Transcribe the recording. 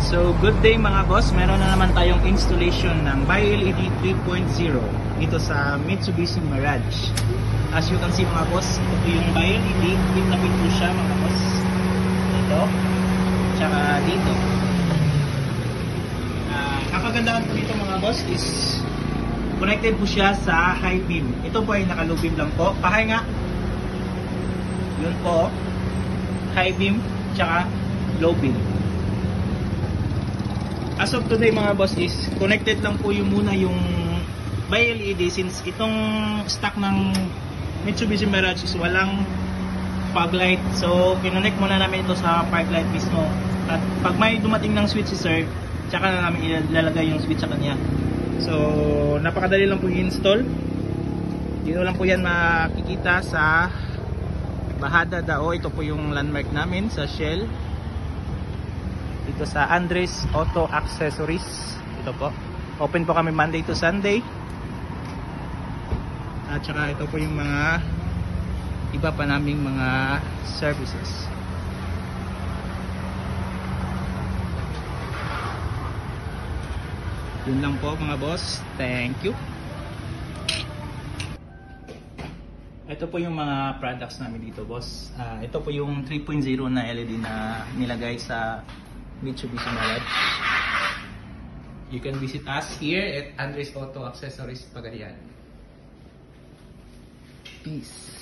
So good day mga boss, meron na naman tayong installation ng BioLED 3.0 dito sa Mitsubishi Mirage. As you can see mga boss, ito po yung BioLED, fit na fit po siya mga boss. Ito, tsaka dito. Kapagandahan po dito mga boss is connected po siya sa high beam. Ito po ay naka-low beam lang po. Pahay nga. Yun po, high beam tsaka low beam. As of today mga boss is connected lang po yung muna yung BioLED since itong stock ng Mitsubishi Mirage is walang fog light. So kinonect muna namin ito sa fog light mismo. At pag may dumating ng switch si sir, tsaka na namin ilalagay yung switch sa kanya. So napakadali lang po i-install. Dito lang po yan makikita sa Bahada Dao. Ito po yung landmark namin sa Shell. Dito sa Andres Auto Accessories. Ito po. Open po kami Monday to Sunday. At saka ito po yung mga iba pa naming mga services. Yun lang po mga boss. Thank you. Ito po yung mga products namin dito boss. Ito po yung 3.0 na LED na nilagay sa Mitsubishi Mirage. You can visit us here at Andres Auto Accessories Pagadian. Peace.